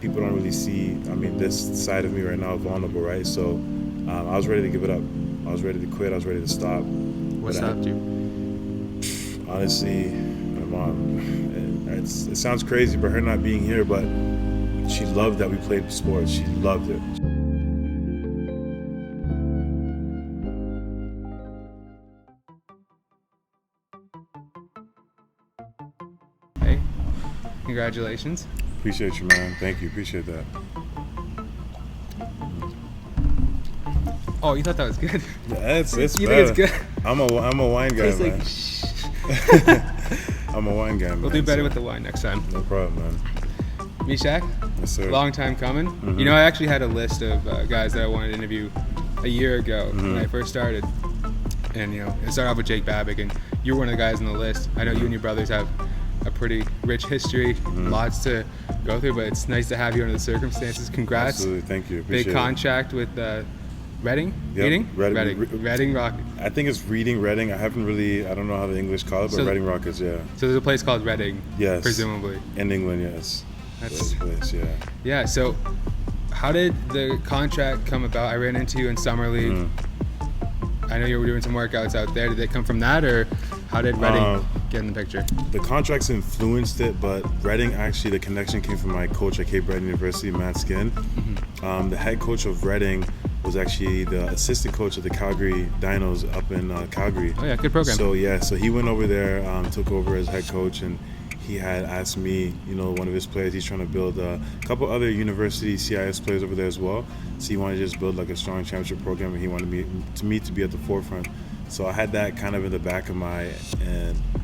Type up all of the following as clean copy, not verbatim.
People don't really see, I mean, this side of me right now, vulnerable, right? So I was ready to give it up. I was ready to quit. I was ready to stop. What stopped you? Honestly, my mom, it sounds crazy, but her not being here, but she loved that we played sports. She loved it. Hey, congratulations. Appreciate you, man. Thank you. Appreciate that. Oh, you thought that was good? Yeah, it's You better. think it's good? I'm a wine guy, It's man. like, shh. I'm a wine guy, man. We'll do better so with the wine next time. No problem, man. Meshack, Yes, sir. long time coming. Mhm. You know, I actually had a list of guys that I wanted to interview a year ago when I first started. And, you know, it started off with Jake Babick, and you were one of the guys on the list. I know you and your brothers have a pretty rich history, lots to go through, but it's nice to have you under the circumstances. Congrats. Absolutely. Thank you. Appreciate Big contract with Reading? Yep. Reading? Reading. Reading Rocket. I think it's Reading. I don't know how the English call it, but So- Reading Rockets, yeah. So there's a place called Reading, Yes. presumably. In England, yes. That's Place, yeah. yeah. So, how did the contract come about? I ran into you in summer league. I know you were doing some workouts out there. Did they come from that, or how did Reading get in the picture? The contracts influenced it, but Reading, actually, the connection came from my coach at Cape Breton University, Matt Skin. The head coach of Reading was actually the assistant coach of the Calgary Dinos up in Calgary. Oh yeah, good program. So he went over there, took over as head coach, and he had asked me, one of his players, he's trying to build a couple other university CIS players over there as well. So he wanted to just build like a strong championship program, and he wanted me to be at the forefront. So I had that kind of in the back of my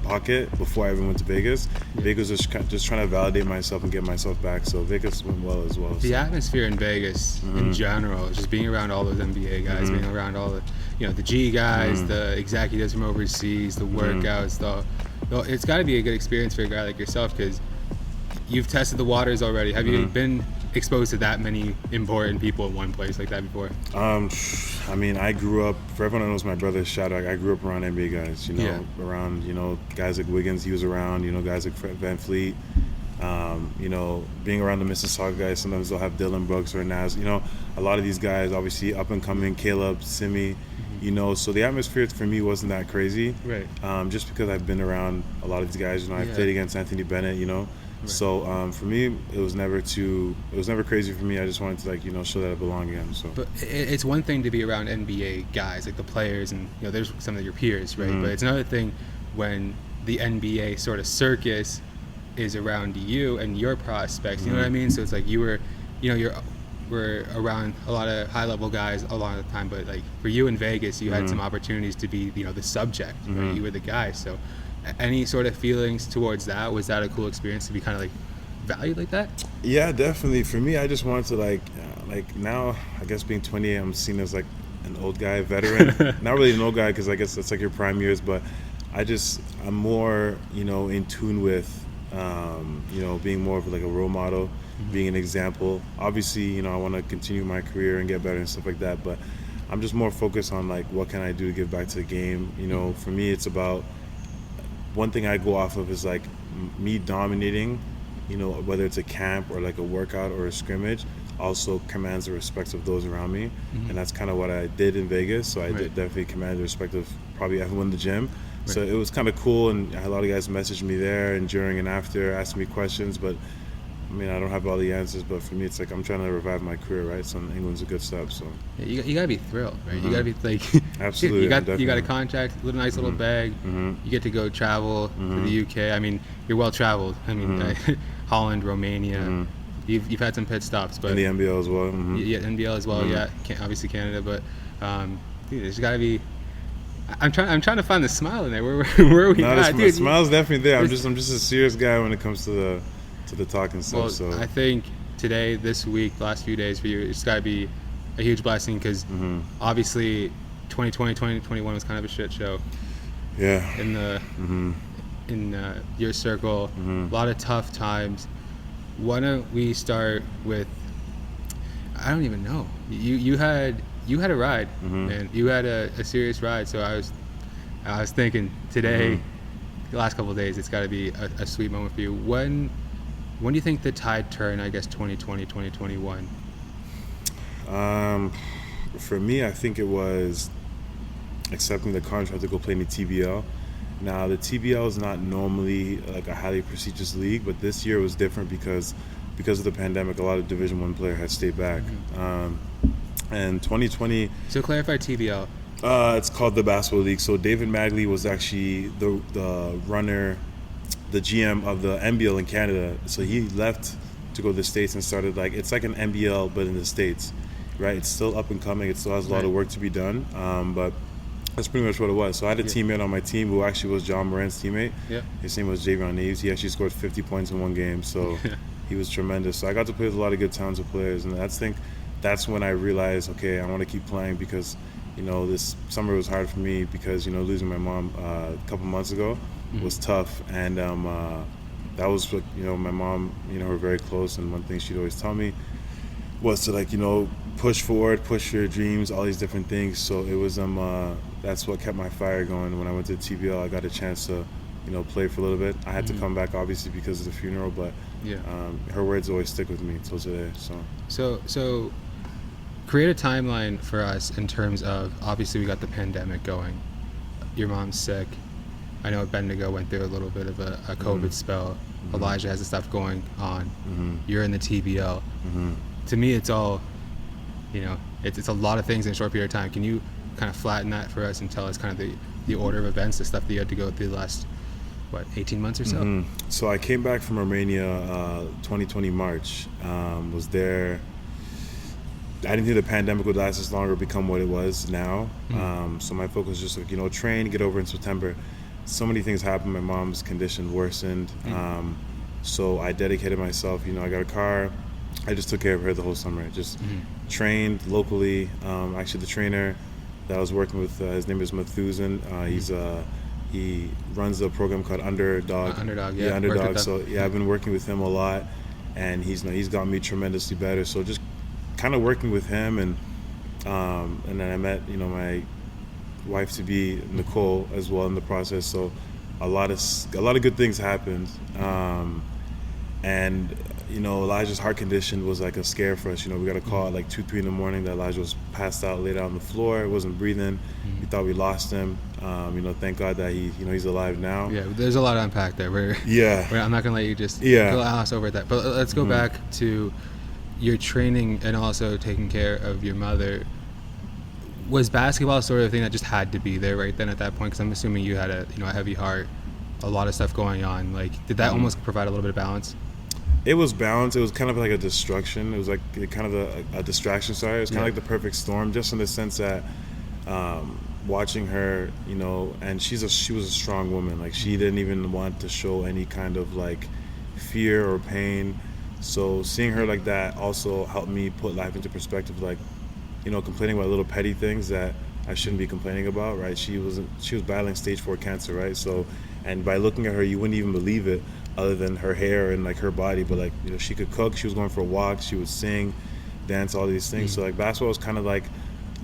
pocket before I even went to Vegas. Vegas was just trying to validate myself and get myself back. So Vegas went well as well. The atmosphere in Vegas in general, just being around all those NBA guys, being around all the G guys, the executives from overseas, the workouts, it's got to be a good experience for a guy like yourself because you've tested the waters already. Have you been exposed to that many important people in one place like that before? I mean, I grew up, for everyone that knows my brother, I grew up around NBA guys, around, guys like Wiggins, he was around, guys like Van Fleet, being around the Mississauga guys, sometimes they'll have Dylan Brooks or Naz, a lot of these guys, obviously up and coming, Caleb, Simi, so the atmosphere for me wasn't that crazy. Right. Just because I've been around a lot of these guys, I played against Anthony Bennett, Right. So for me, it was never crazy for me. I just wanted to show that I belong again. So. But it's one thing to be around NBA guys, like the players, and there's some of your peers, right? But it's another thing when the NBA sort of circus is around you and your prospects. You know what I mean? So it's like you were, we're around a lot of high-level guys a lot of the time, but like for you in Vegas, you had some opportunities to be, the subject, right? You were the guy. So any sort of feelings towards that? Was that a cool experience to be kind of like valued like that? Yeah, definitely. For me, I just wanted to like now, I guess being 28, I'm seen as like an old guy, veteran. Not really an old guy because I guess that's like your prime years, but I'm more, in tune with, being more of like a role model, being an example. Obviously, I want to continue my career and get better and stuff like that, but I'm just more focused on like what can I do to give back to the game. For me, it's about, one thing I go off of is like me dominating, whether it's a camp or like a workout or a scrimmage, also commands the respect of those around me. And that's kind of what I did in Vegas. So I did definitely command the respect of probably everyone in the gym. So it was kind of cool, and a lot of guys messaged me there and during and after, asking me questions, but I mean, I don't have all the answers, but for me, it's like I'm trying to revive my career, right? So England's a good step. So yeah, you gotta be thrilled, right? You gotta be like, absolutely. You got a contract, nice little bag. You get to go travel to the UK. I mean, you're well traveled. I mean, Holland, Romania. You've had some pit stops, but in the NBL as well. Yeah, NBL as well. Yeah, obviously Canada, but dude, there's gotta be. I'm trying to find the smile in there. Where are we at, dude? The smile's definitely there. I'm just a serious guy when it comes to the talking stuff. Well, so I think today, this week, the last few days for you, it's got to be a huge blessing because obviously 2020, 2021 was kind of a shit show. Yeah. In the in your circle, a lot of tough times. Why don't we start with? I don't even know. You had a ride, and you had a serious ride. So I was thinking today, the last couple of days, it's got to be a sweet moment for you. When do you think the tide turned, I guess, 2020, 2021? For me, I think it was accepting the contract to go play in the TBL. Now, the TBL is not normally like a highly prestigious league, but this year was different because of the pandemic. A lot of Division One players had stayed back. And 2020. So clarify TBL. It's called the Basketball League. So David Magley was actually the runner, the GM of the NBL in Canada. So he left to go to the States and started it's like an NBL but in the States, right? It's still up and coming. It still has a lot of work to be done, but that's pretty much what it was. So I had a teammate on my team who actually was John Moran's teammate. Yeah. His name was Javion Neves. He actually scored 50 points in one game, so he was tremendous. So I got to play with a lot of good talented players, and I think that's when I realized, okay, I want to keep playing because, this summer was hard for me because, losing my mom a couple months ago was tough, and that was what, my mom, we're very close, and one thing she'd always tell me was to push forward, push your dreams, all these different things. So it was that's what kept my fire going. When I went to TBL, I got a chance to play for a little bit. I had to come back obviously because of the funeral, but her words always stick with me till today. So create a timeline for us in terms of, obviously we got the pandemic going, your mom's sick, I know Bendigo went through a little bit of a COVID spell, Elijah has the stuff going on, you're in the TBL. To me, it's all, it's a lot of things in a short period of time. Can you kind of flatten that for us and tell us kind of the order of events, the stuff that you had to go through the last, 18 months or so? So I came back from Romania 2020 March, was there. I didn't think the pandemic would last this long or become what it was now. So my focus was just train, get over in September. So many things happened. My mom's condition worsened. So I dedicated myself, I got a car. I just took care of her the whole summer. Just trained locally. Actually, the trainer that I was working with, his name is Methusen. He runs a program called Underdog. Underdog. So I've been working with him a lot, and he's got me tremendously better. So just kind of working with him, and then I met my wife to be, Nicole, as well in the process. So a lot of good things happened, and Elijah's heart condition was like a scare for us. We got a call at 2-3 in the morning that Elijah was passed out, laid out on the floor, wasn't breathing. We thought we lost him. Thank God that he's alive now. Yeah, there's a lot to unpack there. I'm not gonna let you just gloss over that. But let's go back to your training and also taking care of your mother. Was basketball sort of a thing that just had to be there right then at that point? Because I'm assuming you had a heavy heart, a lot of stuff going on. Did that almost provide a little bit of balance? It was balanced. It was kind of like a distraction. It was like kind of a distraction. Sorry, it was kind of like the perfect storm, just in the sense that watching her, and she was a strong woman. She didn't even want to show any kind of fear or pain. So seeing her like that also helped me put life into perspective. Complaining about little petty things that I shouldn't be complaining about, right? She was battling stage 4 cancer, right? So, and by looking at her, you wouldn't even believe it, other than her hair and her body. But she could cook. She was going for a walk. She would sing, dance, all these things. So basketball was kind of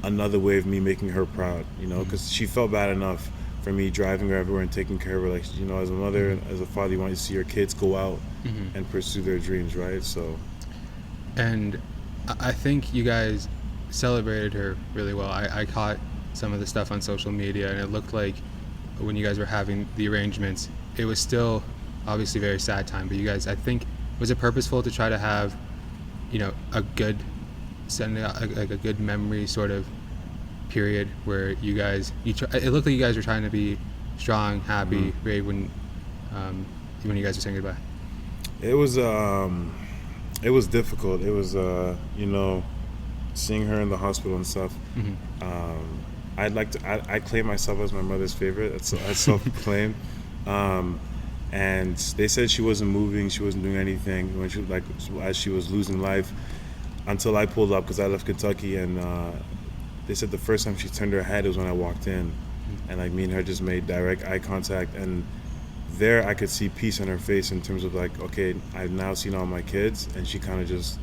another way of me making her proud, because she felt bad enough for me driving her everywhere and taking care of her. As a mother and as a father, you want to see your kids go out and pursue their dreams, right? So, and I think you guys celebrated her really well. I caught some of the stuff on social media, and it looked like when you guys were having the arrangements, it was still obviously a very sad time, but you guys, I think, was it purposeful to try to have a good a good memory sort of period where you guys it looked like you guys were trying to be strong, happy, brave when you guys were saying goodbye? It was difficult. It was seeing her in the hospital and stuff. I claim myself as my mother's favorite. I self-proclaimed. And they said she wasn't moving, she wasn't doing anything when she as she was losing life, until I pulled up, because I left Kentucky, and they said the first time she turned her head was when I walked in, and me and her just made direct eye contact, and there I could see peace in her face in terms of okay, I've now seen all my kids, and she kind of just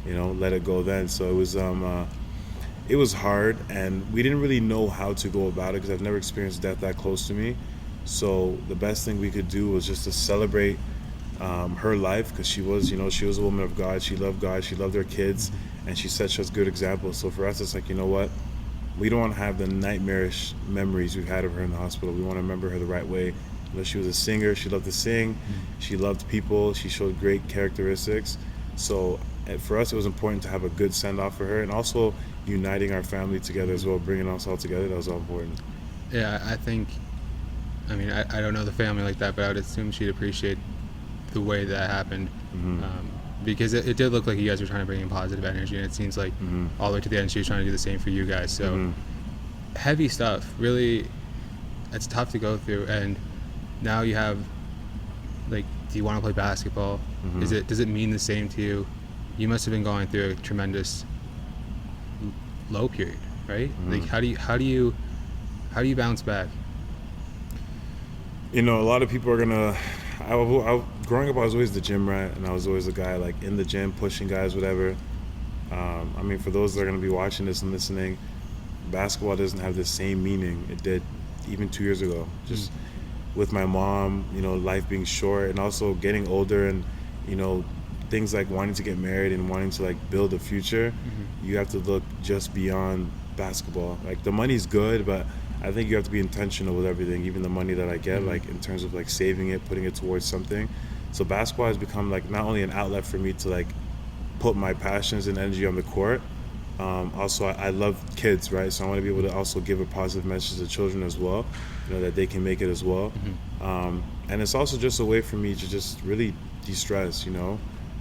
let it go then. So it was hard, and we didn't really know how to go about it because I've never experienced death that close to me. So the best thing we could do was just to celebrate her life, because she was a woman of God. She loved her kids, and she set such good examples. So for us, it's like, you know what? We don't want to have the nightmarish memories we've had of her in the hospital. We want to remember her the right way. You know, she was a singer. She loved to sing. She loved people. She showed great characteristics. So for us, it was important to have a good send-off for her, and also uniting our family together as well, bringing us all together. That was all important. Yeah, I mean, I don't know the family like that, but I would assume she'd appreciate the way that happened. Because it did look like you guys were trying to bring in positive energy, and it seems like all the way to the end she was trying to do the same for you guys. So heavy stuff, really. It's tough to go through, and now you have, like, do you want to play basketball? Does it mean the same to you? You must have been going through a tremendous low period, right? Like, how do you bounce back? You know, a lot of people are gonna. Growing up, I was always the gym rat, and I was always the guy like in the gym pushing guys, whatever. I mean, for those that are gonna be watching this and listening, basketball doesn't have the same meaning it did even 2 years ago. Just with my mom, you know, life being short, and also getting older, and you know, things like wanting to get married and wanting to like build a future. You have to look just beyond basketball. Like, the money's good, but I think you have to be intentional with everything, even the money that I get, like in terms of like saving it, putting it towards something. So basketball has become like not only an outlet for me to like put my passions and energy on the court. Also, I love kids, right? So I want to be able to also give a positive message to children as well, you know, that they can make it as well. And it's also just a way for me to just really de-stress, you know.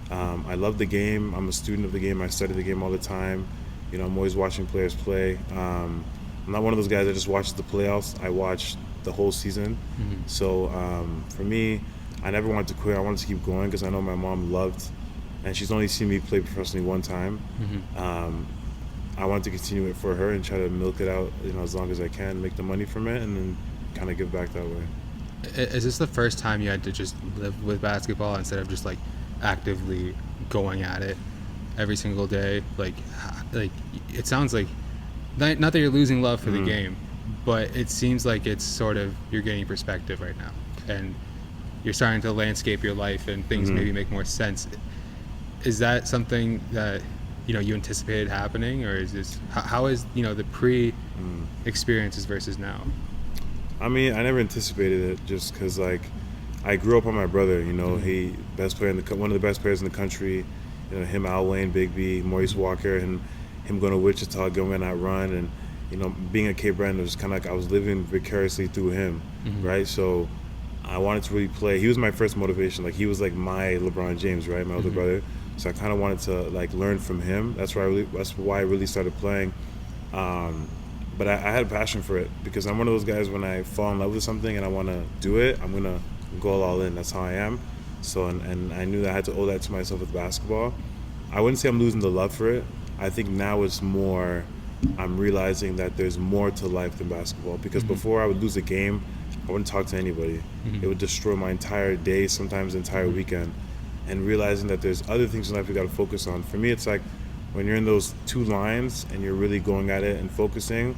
I love the game. I'm a student of the game. I study the game all the time. You know, I'm always watching players play. I'm not one of those guys that just watches the playoffs. I watch the whole season. So for me, I never wanted to quit. I wanted to keep going because I know my mom loved, and she's only seen me play professionally one time. I wanted to continue it for her and try to milk it out, you know, as long as I can, make the money from it, and then kind of give back that way. Is this the first time you had to just live with basketball instead of just like actively going at it every single day? Like it sounds like, not that you're losing love for the game, but it seems like it's sort of, you're getting perspective right now, and you're starting to landscape your life, and things maybe make more sense. Is that something that, you know, you anticipated happening, or is this, how is, you know, the experiences versus now? I mean, I never anticipated it, just because like I grew up on my brother. You know, he best player one of the best players in the country. You know, him, Al Wayne, Big B, Maurice Walker, and him going to Wichita, going on that run, and you know, being a Cape Breton, it was kind of like I was living vicariously through him, right? So I wanted to really play. He was my first motivation. Like, he was like my LeBron James, right? My older brother. So I kind of wanted to like learn from him. That's why I really started playing. But I had a passion for it, because I'm one of those guys, when I fall in love with something and I want to do it, I'm gonna go all in. That's how I am. So and I knew that I had to owe that to myself with basketball. I wouldn't say I'm losing the love for it. I think now it's more, I'm realizing that there's more to life than basketball. Because before, I would lose a game, I wouldn't talk to anybody. It would destroy my entire day, sometimes the entire weekend. And realizing that there's other things in life you got to focus on. For me, it's like when you're in those two lines and you're really going at it and focusing,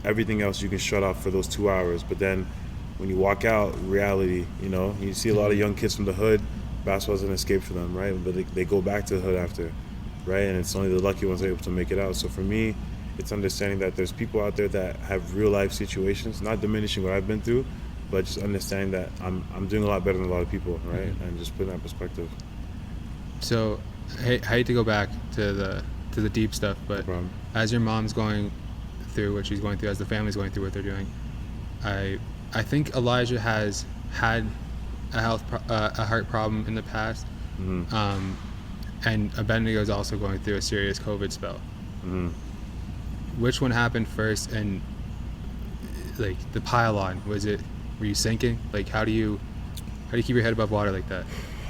everything else you can shut off for those 2 hours. But then when you walk out, reality, you know, you see a lot of young kids from the hood, basketball's an escape for them, right? But they go back to the hood after, right? And it's only the lucky ones that are able to make it out. So for me, it's understanding that there's people out there that have real life situations, not diminishing what I've been through, but just understanding that I'm doing a lot better than a lot of people, right? And just putting that in perspective. So, I hate to go back to the deep stuff, but as your mom's going through what she's going through, as the family's going through what they're doing, I think Elijah has had a heart problem in the past, and Abednego's also going through a serious COVID spell. Which one happened first? And like the pile-on, were you sinking? Like, how do you keep your head above water like that?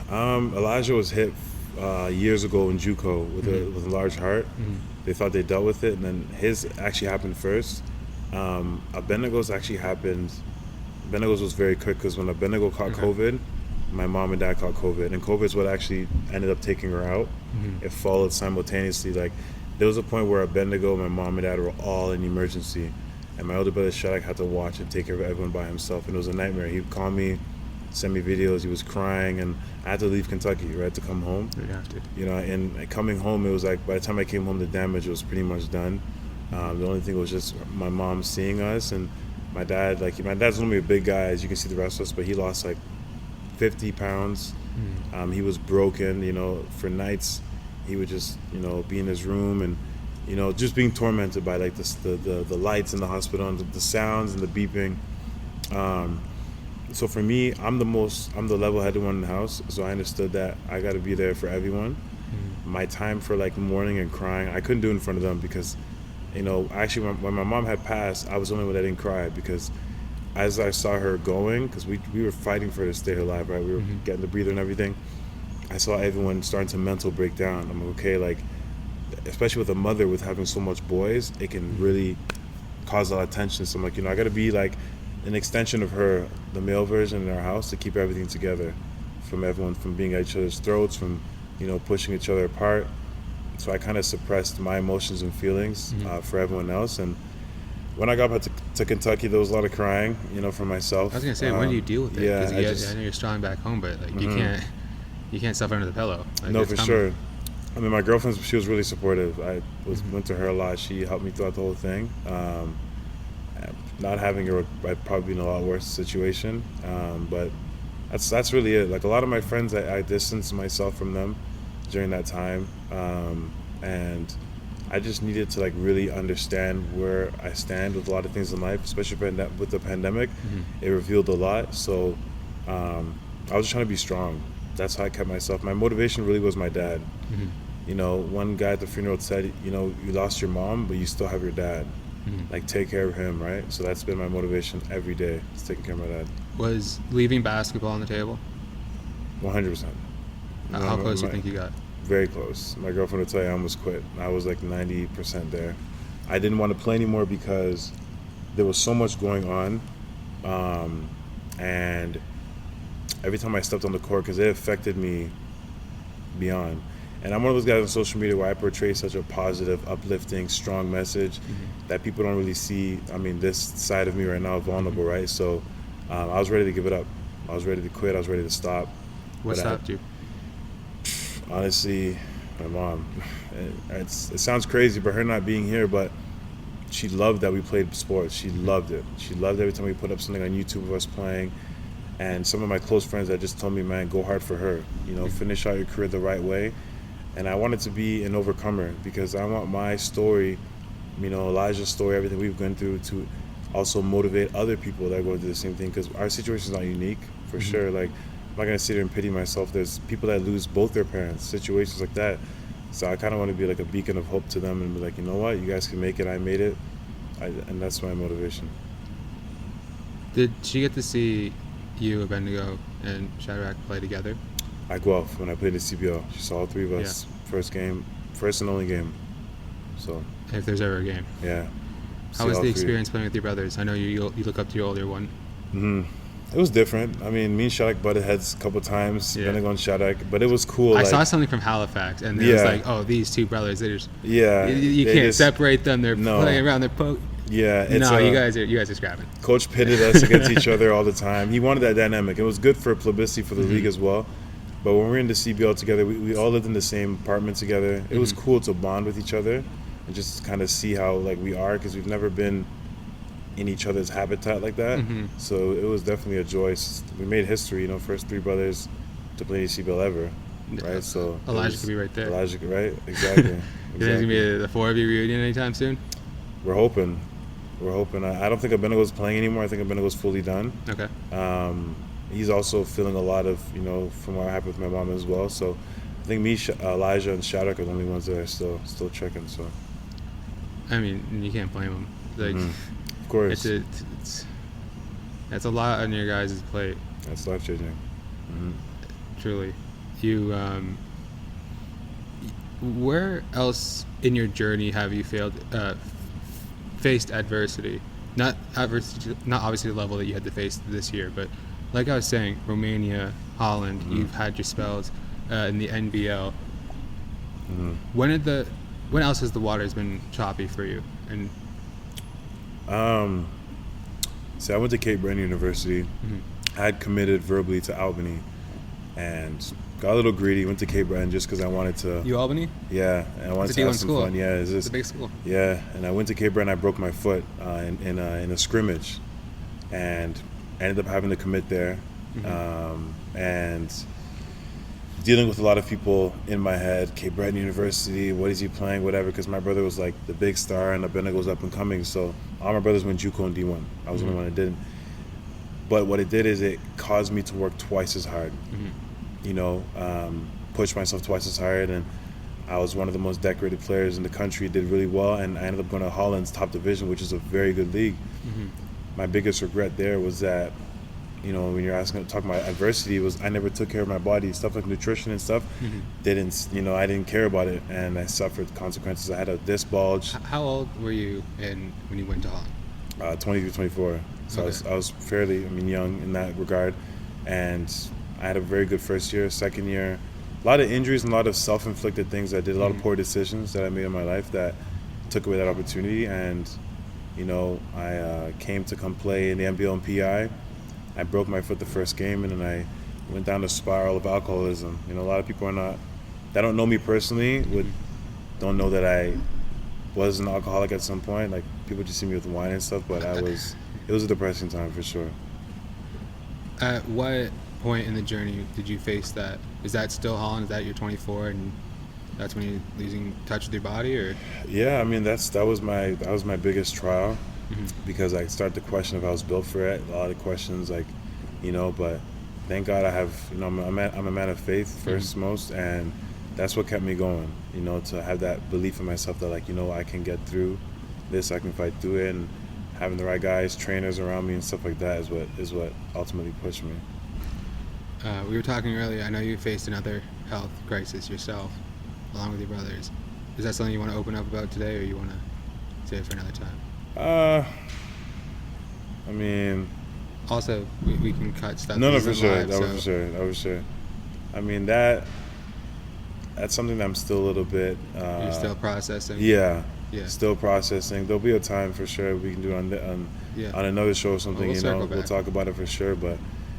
Elijah was hit years ago in JUCO with a large heart. They thought they dealt with it, and then his actually happened first. Abednego's actually happened. Abednego's was very quick, because when Abednego caught COVID, my mom and dad caught COVID, and COVID is what actually ended up taking her out. It followed simultaneously. Like, there was a point where Abednego, my mom and dad were all in emergency, and my older brother Shadrach had to watch and take care of everyone by himself, and it was a nightmare. He'd call me send me videos. He was crying, and I had to leave Kentucky, right, to come home. You have to. You know, and coming home, it was like by the time I came home, the damage was pretty much done. The only thing was just my mom seeing us, and my dad. Like my dad's normally a big guy, as you can see the rest of us, but he lost like 50 pounds. He was broken. You know, for nights, he would just be in his room and just being tormented by like the lights in the hospital and the sounds and the beeping. So for me, I'm the level-headed one in the house, so I understood that I got to be there for everyone. My time for like mourning and crying, I couldn't do it in front of them because, actually when my mom had passed, I was the only one that didn't cry because as I saw her going, because we were fighting for her to stay alive, right? We were getting the breather and everything. I saw everyone starting to mental break down. I'm like, okay, like, especially with a mother with having so much boys, it can really cause a lot of tension. So I'm like, I got to be like an extension of her, the male version in our house, to keep everything together, from everyone, from being at each other's throats, from pushing each other apart. So I kind of suppressed my emotions and feelings for everyone else. And when I got back to Kentucky, there was a lot of crying, for myself. I was gonna say, when do you deal with it? Yeah, I know you're strong back home, but like you can't stuff under the pillow. Like, no, for sure. I mean, my girlfriend, she was really supportive. I went to her a lot. She helped me throughout the whole thing. Not having her, I'd probably be in a lot worse situation. But that's really it. Like a lot of my friends, I distanced myself from them during that time, and I just needed to like really understand where I stand with a lot of things in life, especially with the pandemic. It revealed a lot. So I was just trying to be strong. That's how I kept myself. My motivation really was my dad. One guy at the funeral said, you lost your mom, but you still have your dad. Like, take care of him, right? So that's been my motivation every day, is taking care of my dad. Was leaving basketball on the table? 100%. How close do you think you got? Very close. My girlfriend would tell you I almost quit. I was like 90% there. I didn't want to play anymore because there was so much going on. And every time I stepped on the court, because it affected me beyond. And I'm one of those guys on social media where I portray such a positive, uplifting, strong message that people don't really see. I mean, this side of me right now, vulnerable, right? So I was ready to give it up. I was ready to quit. I was ready to stop. What stopped you? Honestly, my mom. It sounds crazy, but her not being here, but she loved that we played sports. She loved it. She loved every time we put up something on YouTube of us playing. And some of my close friends that just told me, man, go hard for her. Finish out your career the right way. And I wanted to be an overcomer because I want my story, Elijah's story, everything we've gone through, to also motivate other people that are going through the same thing, because our situation is not unique, for sure. Like, I'm not going to sit here and pity myself. There's people that lose both their parents, situations like that. So I kind of want to be like a beacon of hope to them and be like, you know what, you guys can make it, I made it. And that's my motivation. Did she get to see you, Bendigo, and Shadrach play together? I go off when I played the CBL. She saw all three of us. Yeah. First and only game. So. If there's ever a game. Yeah. How was the experience playing with your brothers? I know you look up to your older one. It was different. I mean, me and Shadrach butted heads a couple times, Bendigo and Shadrach, but it was cool. I saw something from Halifax, and it was like, oh, these two brothers, they're just you can't separate them. They're playing around. They're you guys are scrapping. Coach pitted us against each other all the time. He wanted that dynamic. It was good for publicity for the league as well. But when we were in the CBL together, we all lived in the same apartment together. It was cool to bond with each other and just kind of see how like we are, because we've never been in each other's habitat like that. So it was definitely a joy. We made history, first three brothers to play the CBL ever, right? So Elijah could be right there. Elijah, right? Exactly. You think it's gonna be the four of you reunion anytime soon? We're hoping. I don't think Bendigo's playing anymore. I think Bendigo's fully done. Okay. He's also feeling a lot of, from what happened with my mom as well. So I think me, Elijah, and Shadrach are the only ones that are still checking. So. I mean, you can't blame them. Like, of course. It's a lot on your guys' plate. That's life changing. Truly. You, where else in your journey have you faced adversity? Not obviously the level that you had to face this year, but like I was saying, Romania, Holland, you've had your spells in the NBL. When else has the waters been choppy for you? And so I went to Cape Breton University. I had committed verbally to Albany, and got a little greedy. Went to Cape Breton just because I wanted to. You Albany? Yeah, and I wanted It's to a have D1 some school. fun. Yeah, It's a big school. Yeah, and I went to Cape Breton. I broke my foot in a scrimmage, and I ended up having to commit there, and dealing with a lot of people in my head. Cape Breton University, what is he playing, whatever, because my brother was like the big star and Abednego was up and coming, so all my brothers went JUCO and D1. I was the only one that didn't. But what it did is it caused me to work twice as hard, you know, push myself twice as hard, and I was one of the most decorated players in the country, did really well, and I ended up going to Holland's top division, which is a very good league. My biggest regret there was that, you know, when you're talking about adversity, was I never took care of my body. Stuff like nutrition and stuff didn't, you know, I didn't care about it, and I suffered consequences. I had a disc bulge. How old were you when you went to Holland? 23, 24. So Okay. I was fairly, young in that regard, and I had a very good first year. Second year, a lot of injuries and a lot of self-inflicted things. I did a lot of poor decisions that I made in my life that took away that opportunity, and you know, I came to come play in the NBL and PI. I broke my foot the first game, and then I went down the spiral of alcoholism. You know, a lot of people that don't know me personally don't know that I was an alcoholic at some point. Like, people just see me with wine and stuff, but it was a depressing time for sure. At what point in the journey did you face that? Is that still Holland? Is that you're 24 and that's when you're losing touch with your body, or? Yeah, I mean that was my biggest trial, because I started to question if I was built for it. A lot of questions, like, you know, but thank God I have, you know, I'm a man of faith first most, and that's what kept me going. You know, to have that belief in myself that, like, you know, I can get through this, I can fight through it, and having the right guys, trainers around me and stuff like that is what ultimately pushed me. We were talking earlier. I know you faced another health crisis yourself, along with your brothers. Is that something you want to open up about today, or you want to save it for another time? I mean, Also, we can cut stuff. no, This for is sure, live, that was for sure. I mean, that's something that I'm still a little bit. You're still processing. Yeah. Yeah. Still processing. There'll be a time for sure we can do it on another show or something. We'll you know, circle we'll back. talk about it for sure. But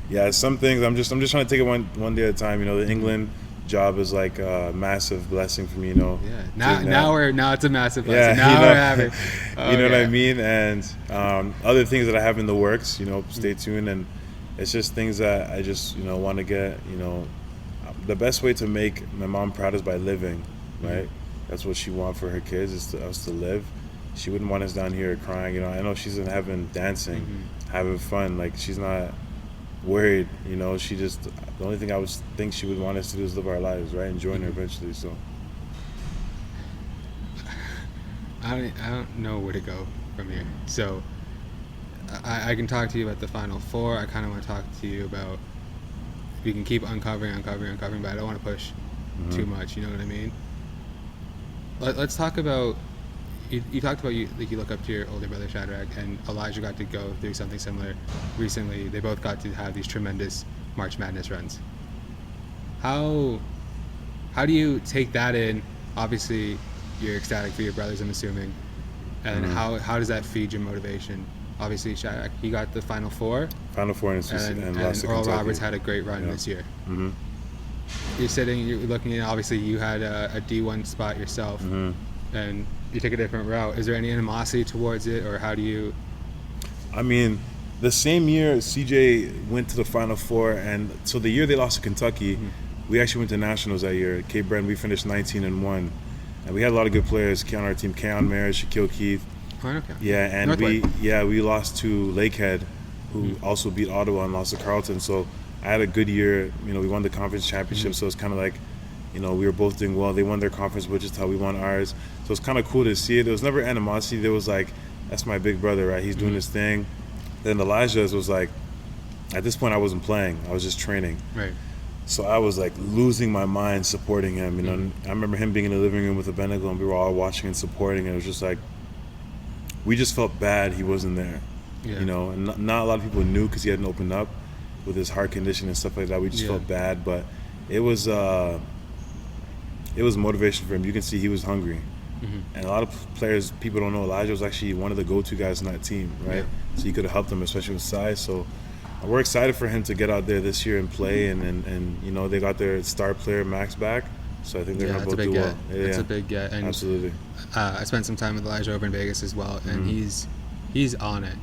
yeah, some things I'm just trying to take it one day at a time. You know, the England job is like a massive blessing for me. You know. Yeah. Now it's a massive blessing. Yeah, Now you know, we're having. you know what I mean? And other things that I have in the works, you know, stay tuned. And it's just things that I just, you know, want to get, you know, the best way to make my mom proud is by living, right? That's what she wants for her kids, is us to live. She wouldn't want us down here crying, you know. I know she's in heaven dancing, having fun. Like, she's not worried, you know. She just, the only thing I would think she would want us to do is live our lives, right? And join her eventually, so. I don't know where to go from here. So I can talk to you about the Final Four. I kind of want to talk to you about, we can keep uncovering, but I don't want to push too much. You know what I mean? Let's talk about, you talked about you look up to your older brother Shadrach, and Elijah got to go through something similar recently. They both got to have these tremendous March Madness runs. How do you take that in? Obviously, you're ecstatic for your brothers, I'm assuming. And how does that feed your motivation? Obviously, Shadrach, he got the Final Four. Final Four and lost to Earl Kentucky. Roberts had a great run this year. You're looking at, obviously you had a D1 spot yourself, and you took a different route. Is there any animosity towards it, or how do you? I mean, the same year CJ went to the Final Four, and so the year they lost to Kentucky, we actually went to nationals that year. Cape Breton, we finished 19-1, and we had a lot of good players on our team: Keon Mayer, Shaquille Keith. Oh, okay. Yeah, and Northway. we lost to Lakehead, who also beat Ottawa and lost to Carleton. So I had a good year. You know, we won the conference championship, so it's kind of like, you know, we were both doing well. They won their conference, Wichita. We won ours. So it's kind of cool to see it. There was never animosity. There was like, that's my big brother, right? He's doing his thing. Then Elijah's was like, at this point I wasn't playing. I was just training. Right. So I was like losing my mind supporting him. You know, and I remember him being in the living room with Abednego, and we were all watching and supporting. And it was just like, we just felt bad he wasn't there. Yeah. You know, and not a lot of people knew because he hadn't opened up with his heart condition and stuff like that. We just felt bad, but it was motivation for him. You can see he was hungry. And a lot of players, people don't know, Elijah was actually one of the go-to guys on that team, right? So he could have helped them, especially with size. So we're excited for him to get out there this year and play, and you know, they got their star player Max back, so I think they're gonna both do well. It's a big get. And absolutely. I spent some time with Elijah over in Vegas as well, and he's on it.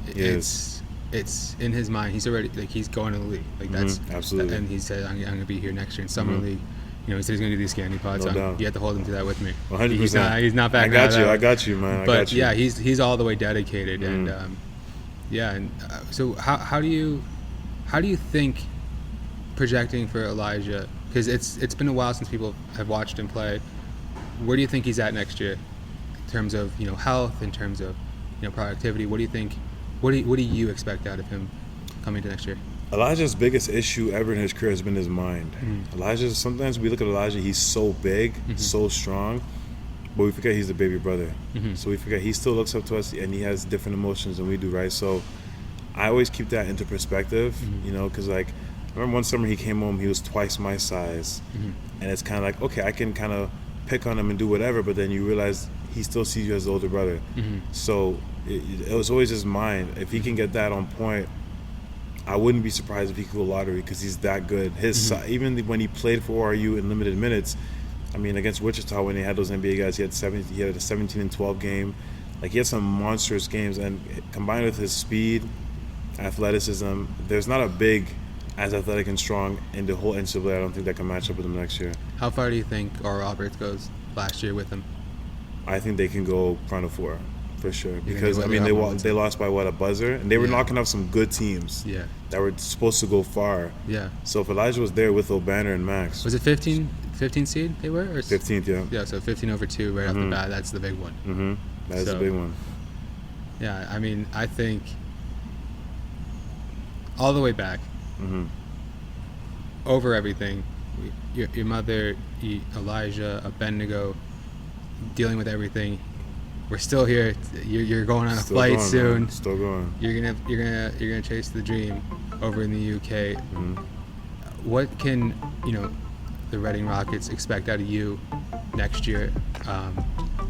It's in his mind. He's already like he's going to the league. Like that's absolutely. And he said, "I'm gonna be here next year in summer league." You know, he said he's gonna do these Eskandy pods. No doubt. You have to hold him to that with me. 100%. He's not backing out. I got you, man. But yeah, he's all the way dedicated, and so how do you think projecting for Elijah? Because it's been a while since people have watched him play. Where do you think he's at next year, in terms of health, in terms of productivity? What do you think? What do you expect out of him coming to next year? Elijah's biggest issue ever in his career has been his mind. Sometimes we look at Elijah, he's so big, so strong, but we forget he's the baby brother. So we forget he still looks up to us, and he has different emotions than we do, right? So I always keep that into perspective, because like I remember one summer he came home, he was twice my size, and it's kind of like, okay, I can kind of pick on him and do whatever, but then you realize he still sees you as the older brother. So it was always his mind. If he can get that on point, I wouldn't be surprised if he could go lottery, because he's that good. His even when he played for ORU in limited minutes, I mean, against Wichita when they had those NBA guys, he had a 17 and 12 game. Like, he had some monstrous games, and combined with his speed, athleticism, there's not a big as athletic and strong in the whole NCAA. I don't think that can match up with him next year. How far do you think Oral Roberts goes last year with him? I think they can go Final Four for sure, because I mean they lost by a buzzer, and they were knocking off some good teams that were supposed to go far. So if Elijah was there with O'Banner and Max, was it 15 seed they were, or 15th? Yeah, so 15 over 2 right off the bat. That's the big one. That's the big one. Yeah, I mean, I think all the way back, over everything, your mother, Elijah, Abednego, dealing with everything. We're still here. You're going on a flight soon. Man. Still going. You're gonna chase the dream over in the UK. What can the Reading Rockets expect out of you next year?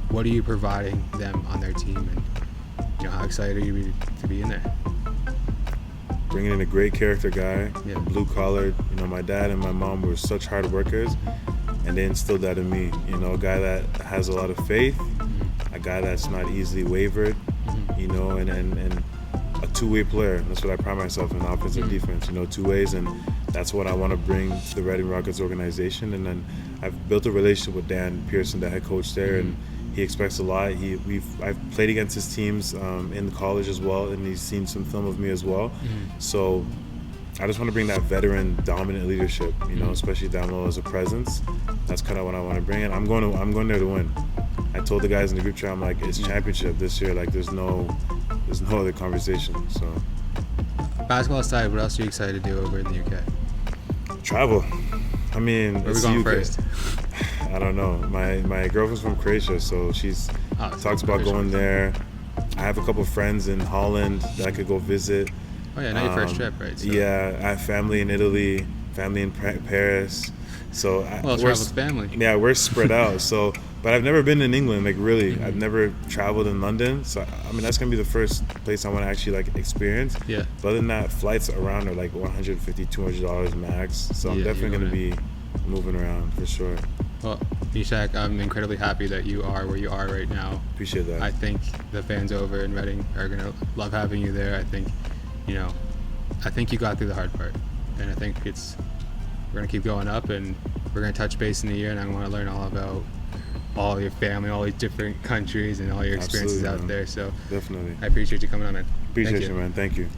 What are you providing them on their team, and how excited are you to be in there? Bringing in a great character guy, blue collar. My dad and my mom were such hard workers, and they instilled that in me. A guy that has a lot of faith, a guy that's not easily wavered, and a two-way player. That's what I pride myself in, offense and defense. 2 ways, and that's what I want to bring to the Reading Rockets organization. And then I've built a relationship with Dan Pearson, the head coach there, and he expects a lot. I've played against his teams in college as well, and he's seen some film of me as well. So I just want to bring that veteran, dominant leadership, especially down low as a presence. That's kind of what I want to bring, and I'm going there to win. I told the guys in the group chat, I'm like, it's championship this year. Like, there's no other conversation. So, basketball aside, what else are you excited to do over in the UK? Travel. I mean, where are we going first? I don't know. My girlfriend's from Croatia, so she's talks about going there. I have a couple of friends in Holland that I could go visit. Oh yeah, not your first trip, right? So. Yeah, I have family in Italy, family in Paris. So travel's family. Yeah, we're spread out. So, but I've never been in England, like really. I've never traveled in London. So I mean, that's gonna be the first place I want to actually like experience. Yeah. But other than that, flights around are like $150, $200 max. So I'm definitely gonna be moving around for sure. Well, Meshack, I'm incredibly happy that you are where you are right now. Appreciate that. I think the fans over in Reading are gonna love having you there. I think you got through the hard part, and I think we're gonna keep going up, and we're gonna touch base in the year, and I want to learn all about all your family, all these different countries, and all your experiences out there. So definitely, I appreciate you coming on, man. Appreciate you, man. Thank you.